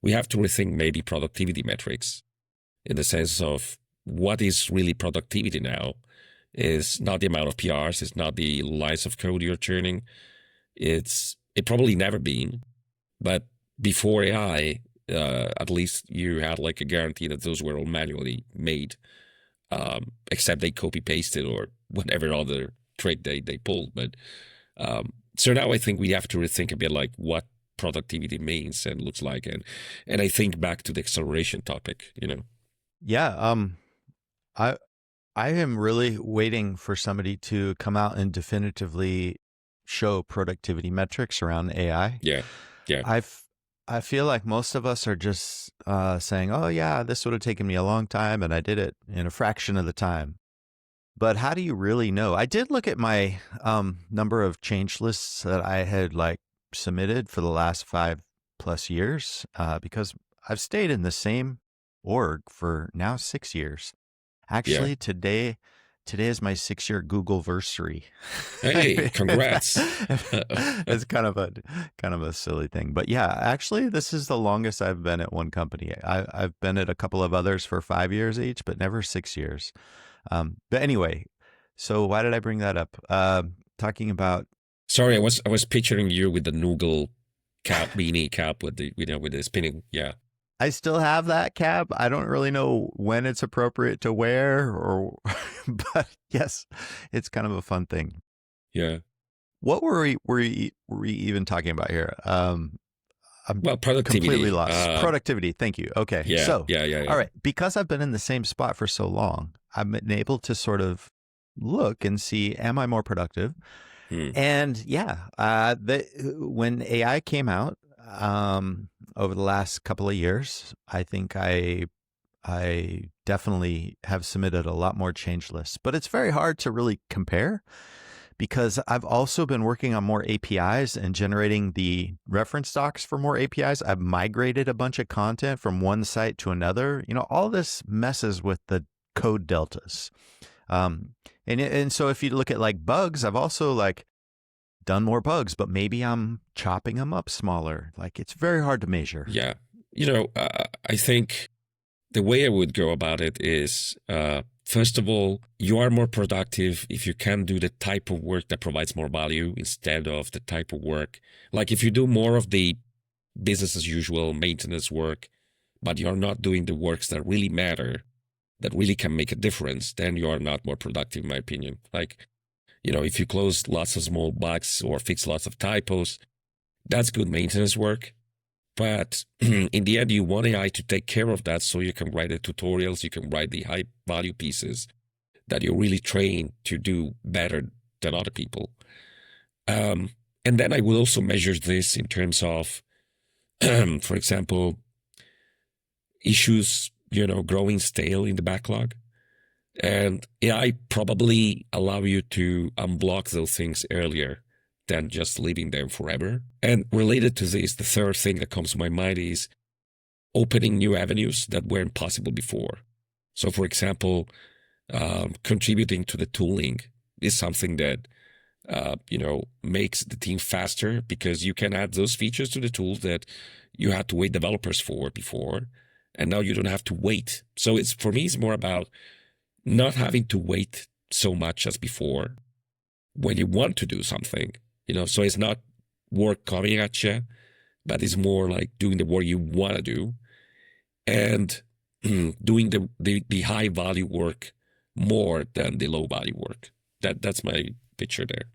we have to rethink maybe productivity metrics in the sense of what is really productivity now is not the amount of PRs, it's not the lines of code you're churning. It probably never been, but before AI, at least you had like a guarantee that those were all manually made, except they copy pasted or whatever other trick they pulled. But so now I think we have to rethink a bit like what productivity means and looks like, and I think back to the acceleration topic, you know. Yeah. I I am really waiting for somebody to come out and definitively show productivity metrics around AI. Yeah, yeah, I feel like most of us are just saying, "Oh yeah, this would have taken me a long time, and I did it in a fraction of the time." But how do you really know? I did look at my number of change lists that I had like submitted for the last 5+ years because I've stayed in the same org for now 6 years. yeah. Actually, today is my 6-year Googleversary. Hey, congrats. It's kind of a silly thing, but yeah, actually, this is the longest I've been at one company. I've been at a couple of others for 5 years each, but never 6 years. But anyway, so why did I bring that up? Talking about Sorry, I was picturing you with the Noogle cap, beanie cap with the with the spinning. Yeah, I still have that cap. I don't really know when it's appropriate to wear, or but yes, it's kind of a fun thing. yeah. What were we even talking about here? I'm Well, completely productivity. lost. Productivity. Thank you. Okay. Yeah, So, yeah, yeah, all yeah. right, because I've been in the same spot for so long, I've been able to sort of look and see, am I more productive? Hmm. And yeah, when AI came out over the last couple of years, I think I definitely have submitted a lot more change lists, but it's very hard to really compare because I've also been working on more APIs and generating the reference docs for more APIs. I've migrated a bunch of content from one site to another. You know, all this messes with the code deltas. And so if you look at like bugs, I've also like done more bugs, but maybe I'm chopping them up smaller. Like it's very hard to measure. Yeah. You know, I think the way I would go about it is, first of all, you are more productive if you can do the type of work that provides more value instead of the type of work. Like if you do more of the business as usual maintenance work, but you're not doing the works that really matter, that really can make a difference, then you are not more productive, in my opinion. Like, you know, if you close lots of small bugs or fix lots of typos, that's good maintenance work. But in the end, you want AI to take care of that so you can write the tutorials, you can write the high value pieces that you're really trained to do better than other people. And then I will also measure this in terms of, for example, issues, you know, growing stale in the backlog. And AI probably allow you to unblock those things earlier than just leaving them forever. And related to this, the third thing that comes to my mind is opening new avenues that weren't possible before. So, for example, contributing to the tooling is something that you know, makes the team faster because you can add those features to the tool that you had to wait developers for before, and now you don't have to wait. So it's, for me, it's more about not having to wait so much as before when you want to do something, you know. So it's not work coming at you, but it's more like doing the work you want to do and doing the high value work more than the low value work. That's my picture there.